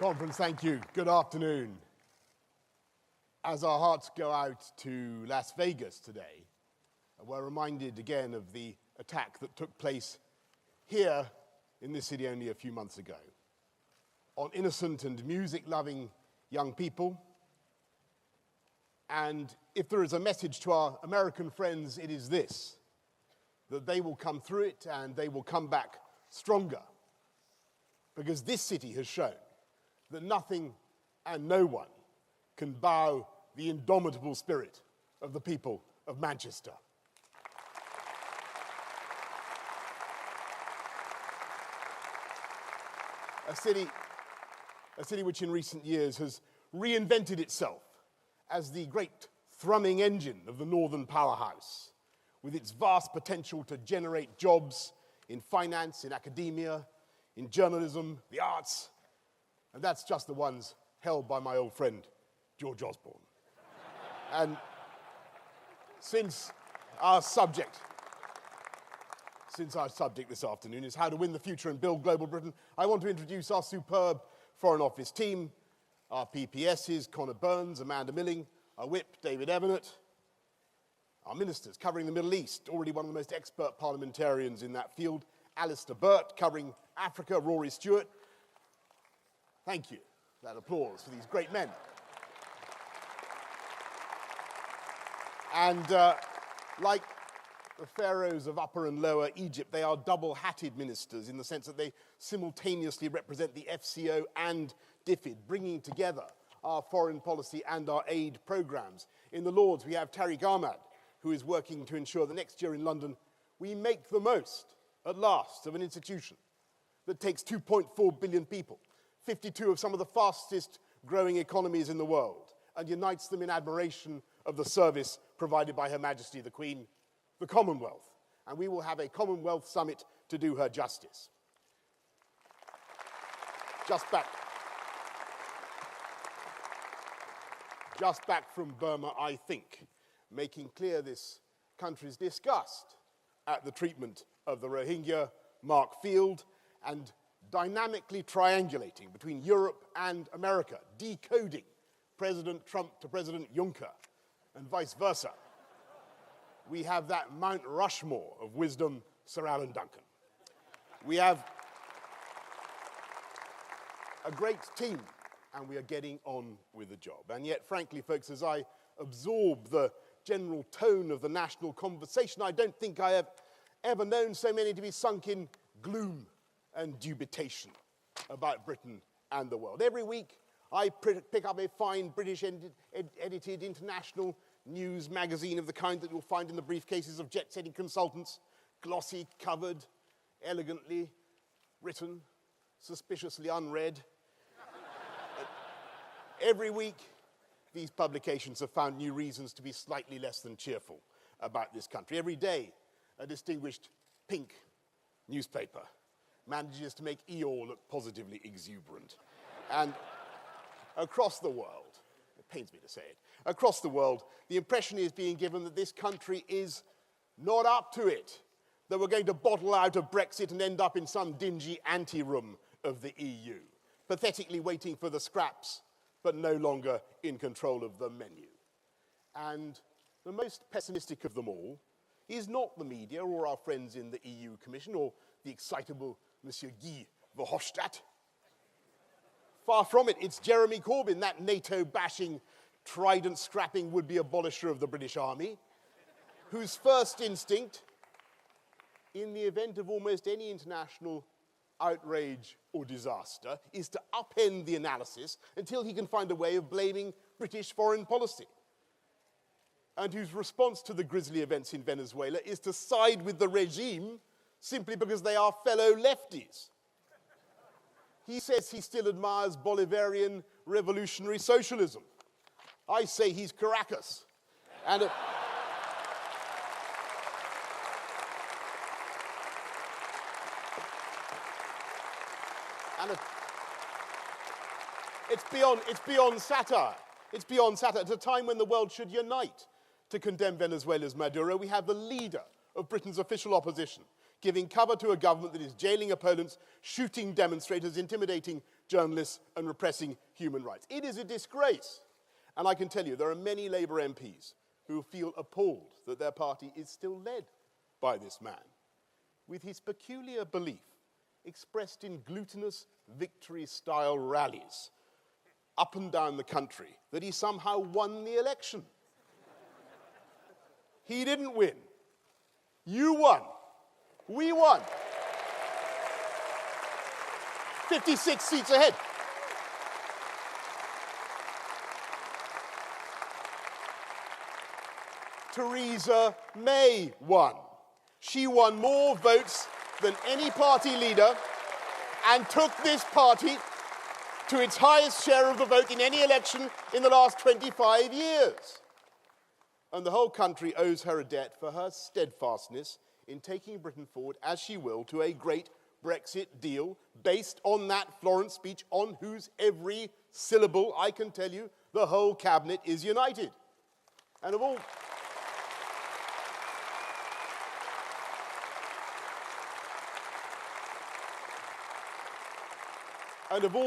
Conference, thank you. Good afternoon. As our hearts go out to Las Vegas today, we're reminded again of the attack that took place here in this city only a few months ago on innocent and music-loving young people. And if there is a message to our American friends, it is this, that they will come through it and they will come back stronger. Because this city has shown that nothing and no one can bow the indomitable spirit of the people of Manchester. A city which in recent years has reinvented itself as the great thrumming engine of the northern powerhouse, with its vast potential to generate jobs in finance, in academia, in journalism, the arts, and that's just the ones held by my old friend, George Osborne. And since our subject this afternoon is how to win the future and build global Britain, I want to introduce our superb Foreign Office team, our PPSs, Connor Burns, Amanda Milling, our whip, David Evanet, our ministers covering the Middle East, already one of the most expert parliamentarians in that field, Alistair Burt, covering Africa, Rory Stewart. Thank you for that applause for these great men. And like the pharaohs of Upper and Lower Egypt, they are double-hatted ministers in the sense that they simultaneously represent the FCO and DFID, bringing together our foreign policy and our aid programs. In the Lords, we have Tariq Ahmad, who is working to ensure that next year in London, we make the most, at last, of an institution that takes 2.4 billion people, 52 of some of the fastest growing economies in the world, and unites them in admiration of the service provided by Her Majesty the Queen, the Commonwealth. And we will have a Commonwealth Summit to do her justice. Just back from Burma, I think, making clear this country's disgust at the treatment of the Rohingya, Mark Field, and dynamically triangulating between Europe and America, decoding President Trump to President Juncker, and vice versa. We have that Mount Rushmore of wisdom, Sir Alan Duncan. We have a great team, and we are getting on with the job. And yet, frankly, folks, as I absorb the general tone of the national conversation, I don't think I have ever known so many to be sunk in gloom and dubitation about Britain and the world. Every week, I pick up a fine British-edited international news magazine of the kind that you'll find in the briefcases of jet-setting consultants, glossy, covered, elegantly written, suspiciously unread. Every week, these publications have found new reasons to be slightly less than cheerful about this country. Every day, a distinguished pink newspaper manages to make Eeyore look positively exuberant. And across the world, it pains me to say it, across the world, the impression is being given that this country is not up to it, that we're going to bottle out of Brexit and end up in some dingy anteroom of the EU, pathetically waiting for the scraps, but no longer in control of the menu. And the most pessimistic of them all is not the media or our friends in the EU Commission or the excitable Monsieur Guy Verhofstadt. Far from it, it's Jeremy Corbyn, that NATO-bashing, trident-scrapping would-be abolisher of the British Army, whose first instinct, in the event of almost any international outrage or disaster, is to upend the analysis until he can find a way of blaming British foreign policy, and whose response to the grisly events in Venezuela is to side with the regime simply because they are fellow lefties. He says he still admires Bolivarian revolutionary socialism. I say he's Caracas. And it's beyond satire. It's beyond satire. At a time when the world should unite to condemn Venezuela's Maduro, we have the leader of Britain's official opposition giving cover to a government that is jailing opponents, shooting demonstrators, intimidating journalists, and repressing human rights. It is a disgrace. And I can tell you, there are many Labour MPs who feel appalled that their party is still led by this man, with his peculiar belief expressed in glutinous victory-style rallies up and down the country that he somehow won the election. He didn't win. You won. We won. 56 seats ahead. Theresa May won. She won more votes than any party leader and took this party to its highest share of the vote in any election in the last 25 years. And the whole country owes her a debt for her steadfastness in taking Britain forward, as she will, to a great Brexit deal based on that Florence speech, on whose every syllable, I can tell you, the whole cabinet is united. And of all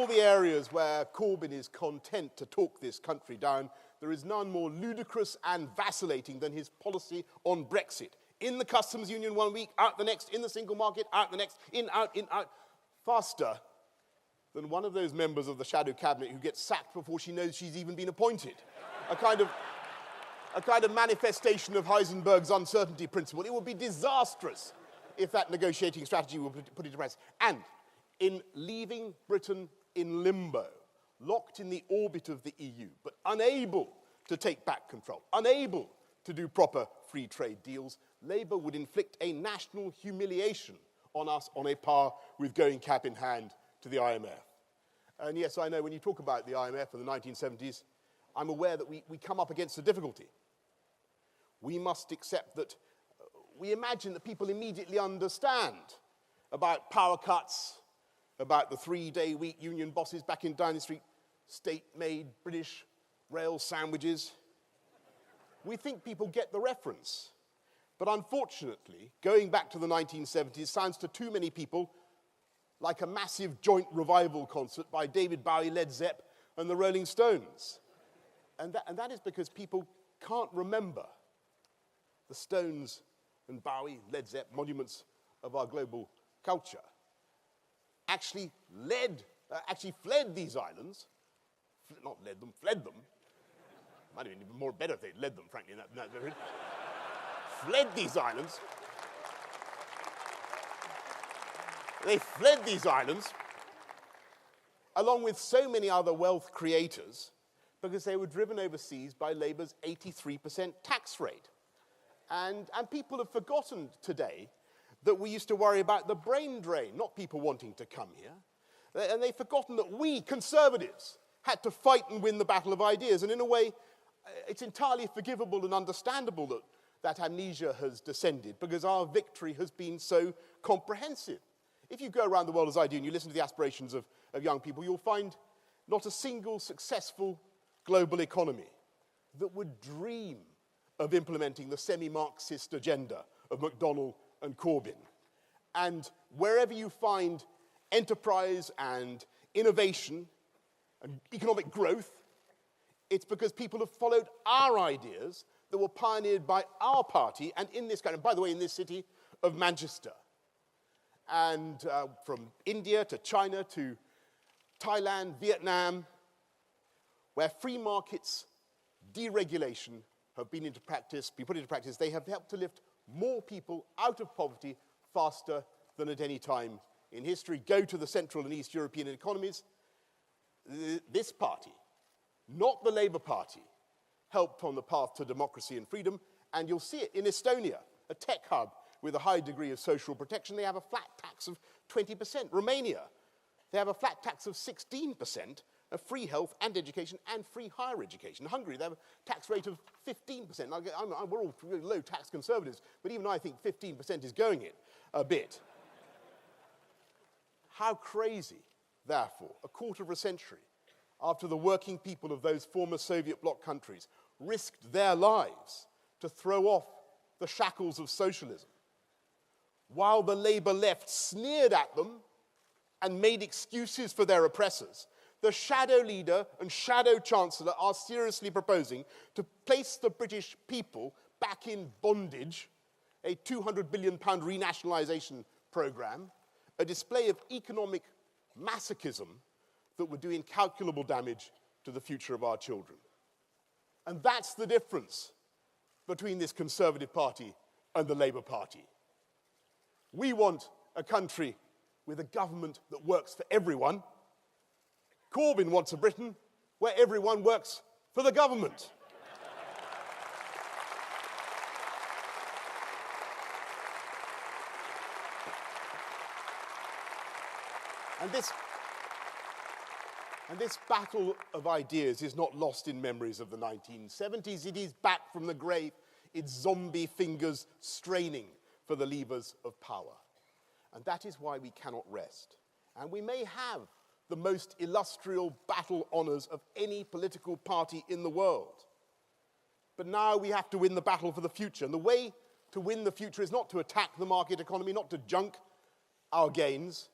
the areas where Corbyn is content to talk this country down, there is none more ludicrous and vacillating than his policy on Brexit. In the customs union 1 week, out the next, in the single market, out the next, in, out, faster than one of those members of the shadow cabinet who gets sacked before she knows she's even been appointed. A kind of manifestation of Heisenberg's uncertainty principle. It would be disastrous if that negotiating strategy were put into practice. And in leaving Britain in limbo, locked in the orbit of the EU, but unable to take back control, unable to do proper free trade deals, Labour would inflict a national humiliation on us on a par with going cap in hand to the IMF. And yes, I know when you talk about the IMF in the 1970s, I'm aware that we come up against a difficulty. We must accept that we imagine that people immediately understand about power cuts, about the 3-day week union bosses back in Downing Street, state-made British rail sandwiches. We think people get the reference. But unfortunately, going back to the 1970s sounds to too many people like a massive joint revival concert by David Bowie, Led Zepp, and the Rolling Stones. And that is because people can't remember the Stones and Bowie, Led Zepp, monuments of our global culture, actually fled these islands, not led them, fled them. Might have been even more better if they'd led them, frankly. Fled these islands. They fled these islands, along with so many other wealth creators, because they were driven overseas by Labour's 83% tax rate. And people have forgotten today that we used to worry about the brain drain, not people wanting to come here. And they've forgotten that we, Conservatives, had to fight and win the battle of ideas. And in a way, it's entirely forgivable and understandable that amnesia has descended, because our victory has been so comprehensive. If you go around the world as I do and you listen to the aspirations of young people, you'll find not a single successful global economy that would dream of implementing the semi-Marxist agenda of McDonnell and Corbyn. And wherever you find enterprise and innovation and economic growth, it's because people have followed our ideas that were pioneered by our party, and in this by the way, in this city of Manchester. And from India to China to Thailand, Vietnam, where free markets, deregulation have been put into practice, they have helped to lift more people out of poverty faster than at any time in history. Go to the Central and East European economies. This party, not the Labour Party, helped on the path to democracy and freedom, and you'll see it in Estonia, a tech hub with a high degree of social protection. They have a flat tax of 20%. Romania, they have a flat tax of 16%, of free health and education and free higher education. Hungary, they have a tax rate of 15%. We're all really low tax conservatives, but even I think 15% is going it a bit. How crazy, therefore, a quarter of a century after the working people of those former Soviet bloc countries risked their lives to throw off the shackles of socialism, while the Labour left sneered at them and made excuses for their oppressors, the shadow leader and shadow chancellor are seriously proposing to place the British people back in bondage, a £200 billion renationalisation programme, a display of economic masochism that would do incalculable damage to the future of our children. And that's the difference between this Conservative Party and the Labour Party. We want a country with a government that works for everyone. Corbyn wants a Britain where everyone works for the government. And this battle of ideas is not lost in memories of the 1970s. It is back from the grave, its zombie fingers straining for the levers of power. And that is why we cannot rest. And we may have the most illustrious battle honours of any political party in the world. But now we have to win the battle for the future. And the way to win the future is not to attack the market economy, not to junk our gains,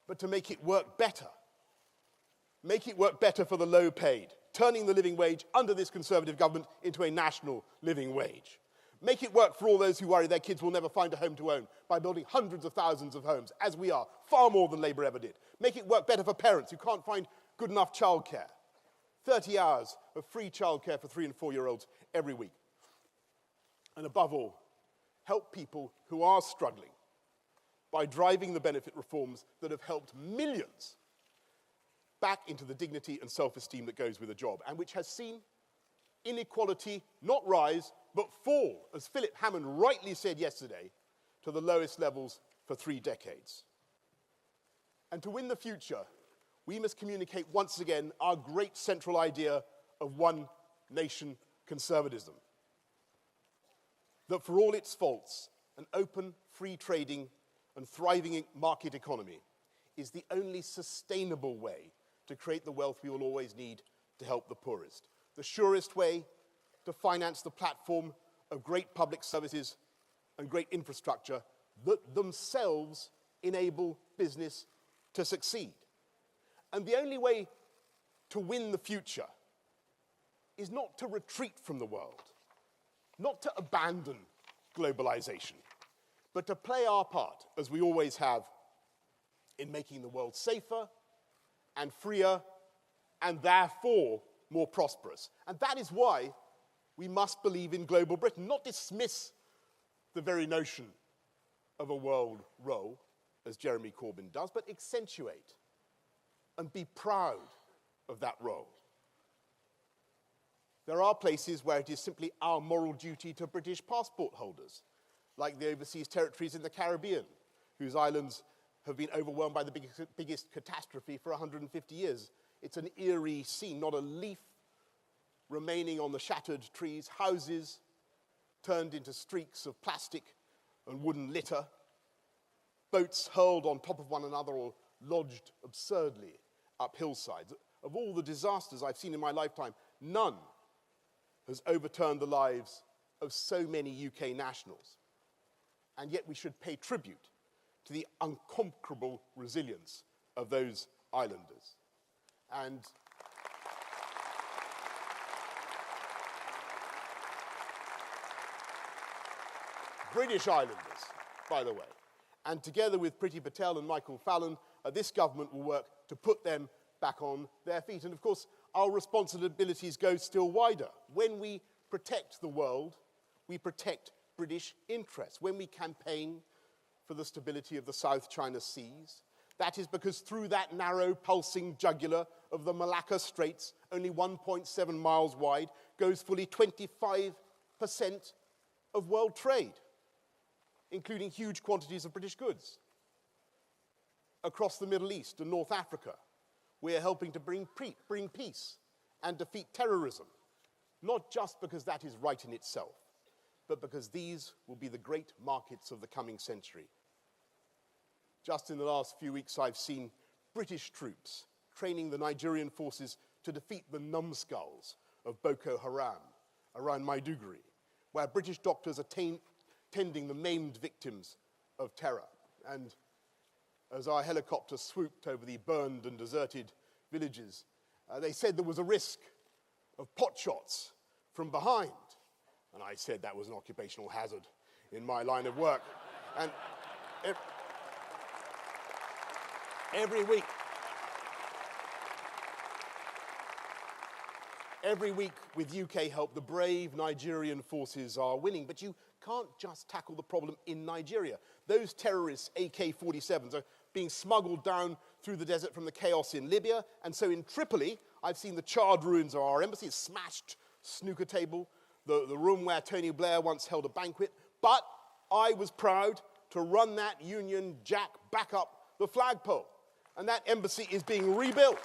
but to make it work better. Make it work better for the low paid, turning the living wage under this Conservative government into a national living wage. Make it work for all those who worry their kids will never find a home to own by building hundreds of thousands of homes, as we are, far more than Labour ever did. Make it work better for parents who can't find good enough childcare. 30 hours of free childcare for 3- and 4-year-olds every week. And above all, help people who are struggling by driving the benefit reforms that have helped millions back into the dignity and self-esteem that goes with a job, and which has seen inequality not rise, but fall, as Philip Hammond rightly said yesterday, to the lowest levels for 3 decades. And to win the future, we must communicate once again our great central idea of one nation conservatism. That for all its faults, an open, free trading and thriving market economy is the only sustainable way to create the wealth we will always need to help the poorest. The surest way to finance the platform of great public services and great infrastructure that themselves enable business to succeed. And the only way to win the future is not to retreat from the world, not to abandon globalization, but to play our part, as we always have, in making the world safer and freer and therefore more prosperous. And that is why we must believe in global Britain, not dismiss the very notion of a world role, as Jeremy Corbyn does, but accentuate and be proud of that role. There are places where it is simply our moral duty to British passport holders, like the overseas territories in the Caribbean, whose islands have been overwhelmed by the biggest catastrophe for 150 years. It's an eerie scene, not a leaf remaining on the shattered trees, houses turned into streaks of plastic and wooden litter, boats hurled on top of one another or lodged absurdly up hillsides. Of all the disasters I've seen in my lifetime, none has overturned the lives of so many UK nationals. And yet we should pay tribute to the unconquerable resilience of those islanders. And British islanders, by the way. And together with Priti Patel and Michael Fallon, this government will work to put them back on their feet. And of course, our responsibilities go still wider. When we protect the world, we protect British interests. When we campaign for the stability of the South China Seas, that is because through that narrow, pulsing jugular of the Malacca Straits, only 1.7 miles wide, goes fully 25% of world trade, including huge quantities of British goods. Across the Middle East and North Africa, we are helping to bring peace and defeat terrorism, not just because that is right in itself, but because these will be the great markets of the coming century. Just in the last few weeks, I've seen British troops training the Nigerian forces to defeat the numbskulls of Boko Haram around Maiduguri, where British doctors are tending the maimed victims of terror. And as our helicopter swooped over the burned and deserted villages, they said there was a risk of pot shots from behind. And I said that was an occupational hazard in my line of work. And every week with UK help, the brave Nigerian forces are winning. But you can't just tackle the problem in Nigeria. Those terrorists, AK-47s, are being smuggled down through the desert from the chaos in Libya. And so in Tripoli, I've seen the charred ruins of our embassy, a smashed snooker table, the room where Tony Blair once held a banquet. But I was proud to run that Union Jack back up the flagpole. And that embassy is being rebuilt,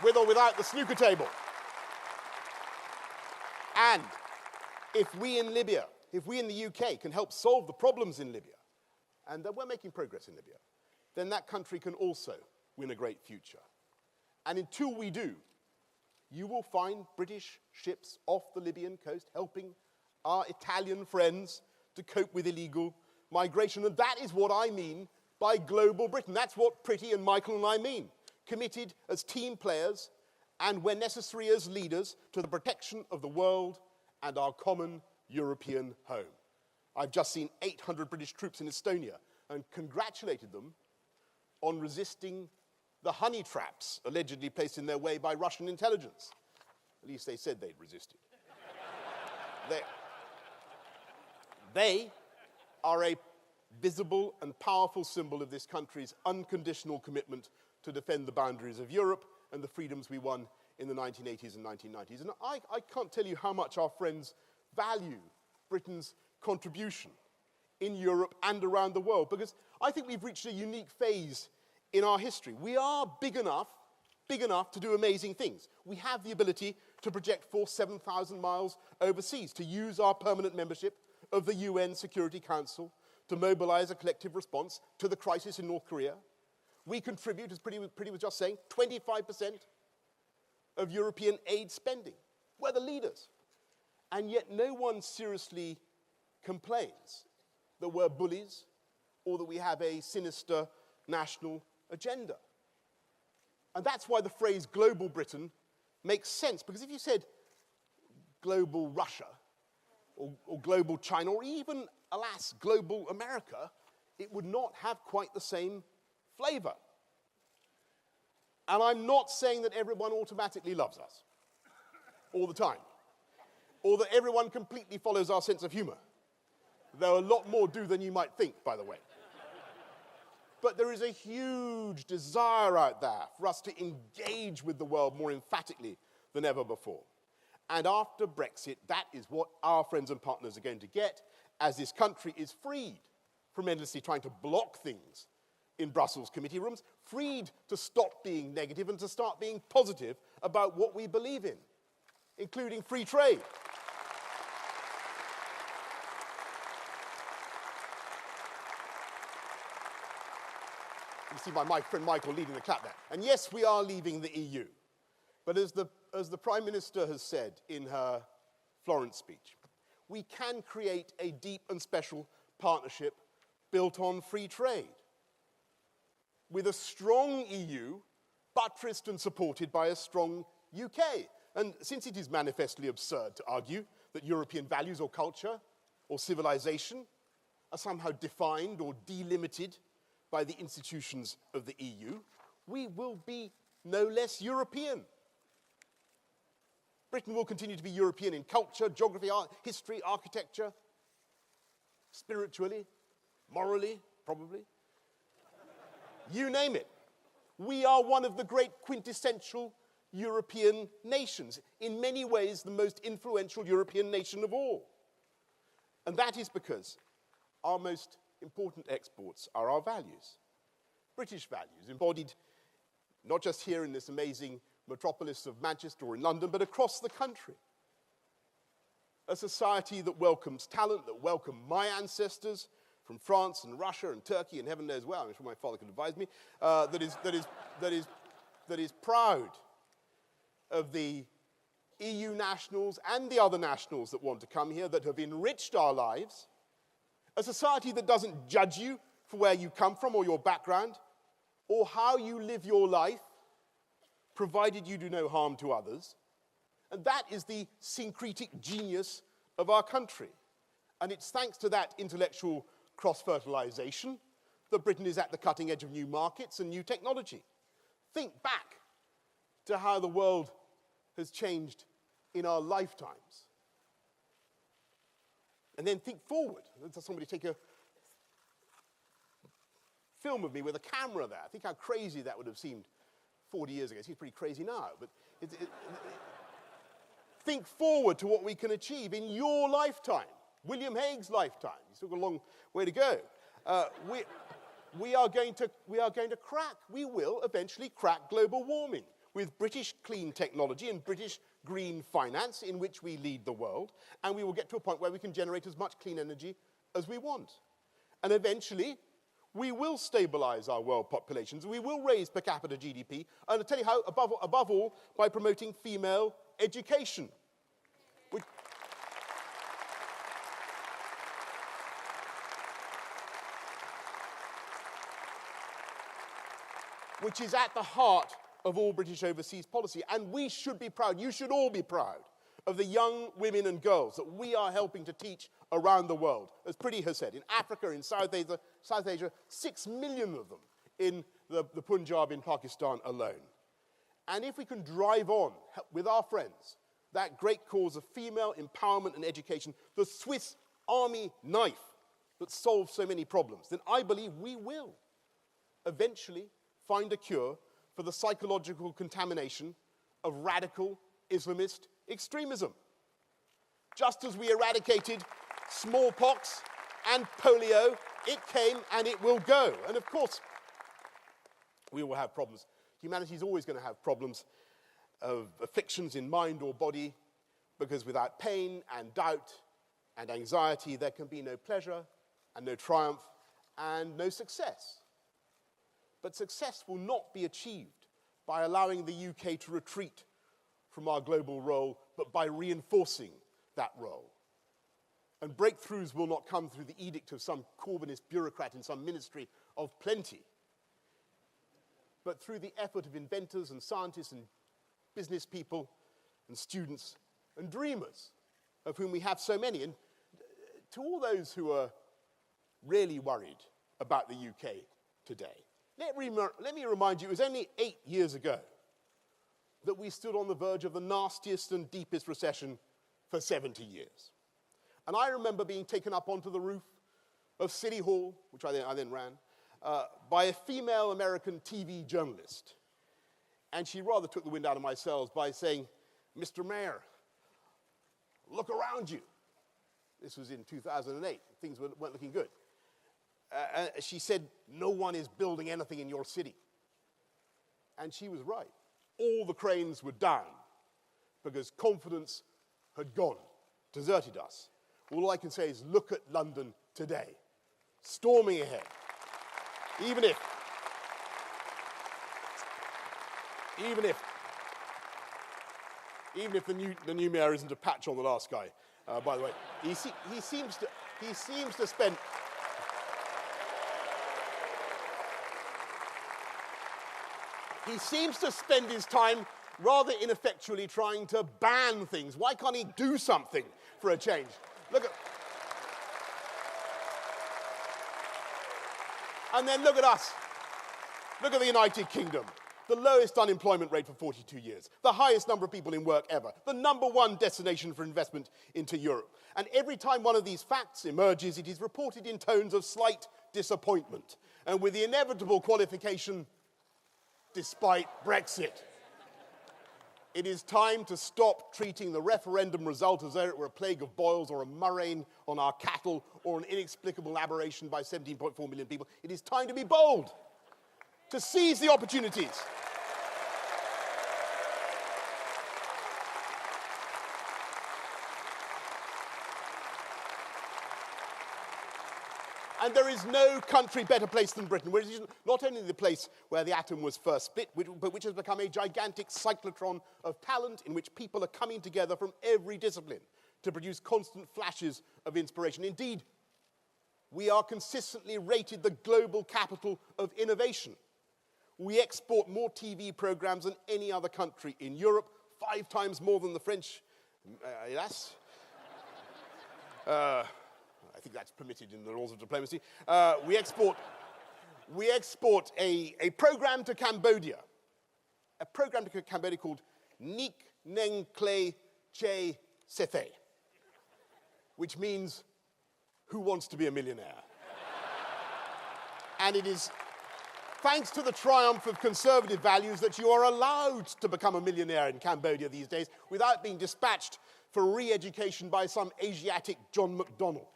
with or without the snooker table. And if we in Libya, if we in the UK can help solve the problems in Libya, and we're making progress in Libya, then that country can also win a great future. And until we do, you will find British ships off the Libyan coast helping our Italian friends to cope with illegal migration. And that is what I mean by global Britain. That's what Pretty and Michael and I mean. Committed as team players and, when necessary, as leaders to the protection of the world and our common European home. I've just seen 800 British troops in Estonia and congratulated them on resisting the honey traps allegedly placed in their way by Russian intelligence. At least they said they'd resisted. They are a visible and powerful symbol of this country's unconditional commitment to defend the boundaries of Europe and the freedoms we won in the 1980s and 1990s. And I can't tell you how much our friends value Britain's contribution in Europe and around the world, because I think we've reached a unique phase in our history. We are big enough to do amazing things. We have the ability to project force 7,000 miles overseas, to use our permanent membership of the UN Security Council to mobilize a collective response to the crisis in North Korea. We contribute, as Pretty was just saying, 25% of European aid spending. We're the leaders. And yet no one seriously complains that we're bullies or that we have a sinister national agenda. And that's why the phrase global Britain makes sense, because if you said global Russia or global China or even, alas, global America, it would not have quite the same flavor. And I'm not saying that everyone automatically loves us all the time, or that everyone completely follows our sense of humor, though a lot more do than you might think, by the way. But there is a huge desire out there for us to engage with the world more emphatically than ever before. And after Brexit, that is what our friends and partners are going to get, as this country is freed from endlessly trying to block things in Brussels committee rooms, freed to stop being negative and to start being positive about what we believe in, including free trade. You see my friend Michael leading the clap there. And yes, we are leaving the EU. But as the Prime Minister has said in her Florence speech, we can create a deep and special partnership built on free trade, with a strong EU buttressed and supported by a strong UK. And since it is manifestly absurd to argue that European values or culture or civilization are somehow defined or delimited by the institutions of the EU, we will be no less European. Britain will continue to be European in culture, geography, art, history, architecture, spiritually, morally, probably. You name it. We are one of the great quintessential European nations, in many ways the most influential European nation of all. And that is because our most important exports are our values. British values, embodied not just here in this amazing metropolis of Manchester or in London, but across the country. A society that welcomes talent, that welcomed my ancestors from France and Russia and Turkey and heaven knows where, I'm sure my father could advise me, that is proud of the EU nationals and the other nationals that want to come here, that have enriched our lives, A society that doesn't judge you for where you come from or your background, or how you live your life, provided you do no harm to others. And that is the syncretic genius of our country. And it's thanks to that intellectual cross-fertilization that Britain is at the cutting edge of new markets and new technology. Think back to how the world has changed in our lifetimes. And then think forward. Let's somebody take a film of me with a camera there. Think how crazy that would have seemed 40 years ago. It seems pretty crazy now, but think forward to what we can achieve in your lifetime, William Hague's lifetime. He's still got a long way to go. We are going to crack, we will eventually crack global warming with British clean technology and British green finance in which we lead the world, and we will get to a point where we can generate as much clean energy as we want. And eventually, we will stabilize our world populations, we will raise per capita GDP, and I'll tell you how, above all, by promoting female education. Which is at the heart of all British overseas policy. And we should be proud, you should all be proud, of the young women and girls that we are helping to teach around the world. As Priti has said, in Africa, in South Asia, 6 million of them in the Punjab in Pakistan alone. And if we can drive on with our friends that great cause of female empowerment and education, the Swiss Army knife that solves so many problems, then I believe we will eventually find a cure for the psychological contamination of radical Islamist extremism. Just as we eradicated smallpox and polio, it came and it will go. And of course, we will have problems. Humanity is always going to have problems of afflictions in mind or body, because without pain and doubt and anxiety, there can be no pleasure and no triumph and no success. But success will not be achieved by allowing the UK to retreat from our global role, but by reinforcing that role. And breakthroughs will not come through the edict of some Corbynist bureaucrat in some ministry of plenty, but through the effort of inventors and scientists and business people and students and dreamers, of whom we have so many. And to all those who are really worried about the UK today, let me remind you, it was only 8 years ago that we stood on the verge of the nastiest and deepest recession for 70 years. And I remember being taken up onto the roof of City Hall, which I then ran, by a female American TV journalist. And she rather took the wind out of my sails by saying, "Mr. Mayor, look around you." This was in 2008. Things weren't looking good. She said, "No one is building anything in your city." And she was right. All the cranes were down because confidence had gone, deserted us. All I can say is look at London today, storming ahead. Even if the new mayor isn't a patch on the last guy, by the way. He seems to spend his time rather ineffectually trying to ban things. Why can't he do something for a change? And then look at us. Look at the United Kingdom. The lowest unemployment rate for 42 years. The highest number of people in work ever. The #1 destination for investment into Europe. And every time one of these facts emerges, it is reported in tones of slight disappointment. And with the inevitable qualification, despite Brexit. It is time to stop treating the referendum result as though it were a plague of boils or a murrain on our cattle or an inexplicable aberration by 17.4 million people. It is time to be bold, to seize the opportunities. And there is no country better placed than Britain, which is not only the place where the atom was first split, but which has become a gigantic cyclotron of talent in which people are coming together from every discipline to produce constant flashes of inspiration. Indeed, We are consistently rated the global capital of innovation. We export more TV programs than any other country in Europe, 5 times more than the French. Yes. I think that's permitted in the laws of diplomacy. We export a program to Cambodia. A program to Cambodia called Nik Neng Kle Che Sethe, which means, who wants to be a millionaire? And it is thanks to the triumph of conservative values that you are allowed to become a millionaire in Cambodia these days without being dispatched for re-education by some Asiatic John McDonnell.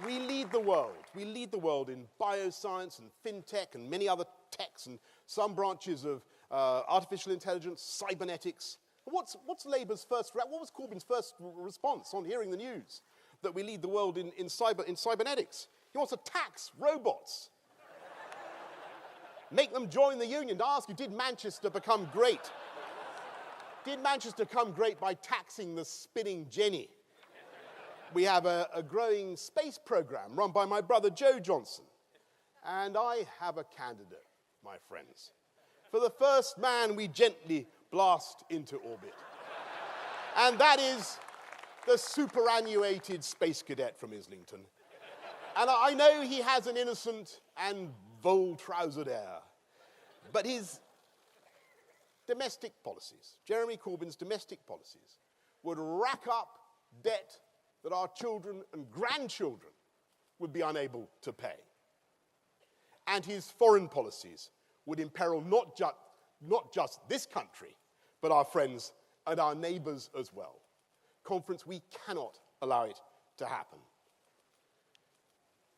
We lead the world. We lead the world in bioscience and fintech and many other techs and some branches of artificial intelligence, cybernetics. What's Labour's what was Corbyn's first response on hearing the news that we lead the world in cybernetics? He wants to tax robots. Make them join the union. To ask you, did Manchester become great? Did Manchester become great by taxing the spinning jenny? We have a growing space program run by my brother Joe Johnson. And I have a candidate, my friends. For the first man we gently blast into orbit. And that is the superannuated space cadet from Islington. And I know he has an innocent and vol-trousered air. But his domestic policies, Jeremy Corbyn's domestic policies, would rack up debt that our children and grandchildren would be unable to pay. And his foreign policies would imperil not just this country, but our friends and our neighbours as well. Conference, we cannot allow it to happen.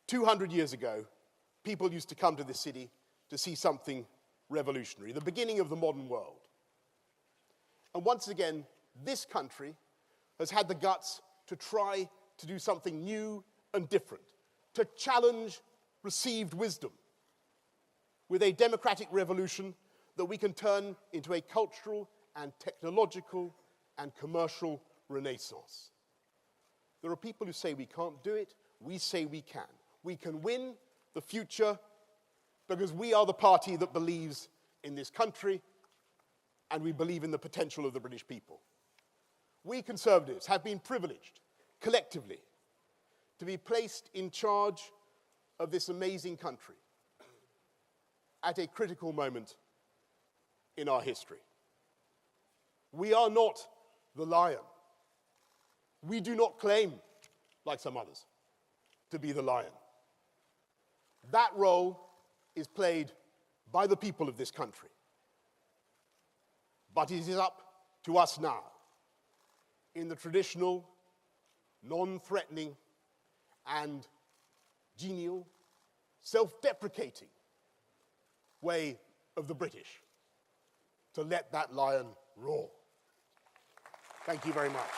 200 years ago, people used to come to this city to see something revolutionary, the beginning of the modern world. And once again, this country has had the guts to try to do something new and different, to challenge received wisdom with a democratic revolution that we can turn into a cultural and technological and commercial renaissance. There are people who say we can't do it. We say we can. We can win the future because we are the party that believes in this country and we believe in the potential of the British people. We Conservatives have been privileged, collectively, to be placed in charge of this amazing country at a critical moment in our history. We are not the lion. We do not claim, like some others, to be the lion. That role is played by the people of this country. But it is up to us now, in the traditional, non-threatening, and genial, self-deprecating way of the British, to let that lion roar. Thank you very much.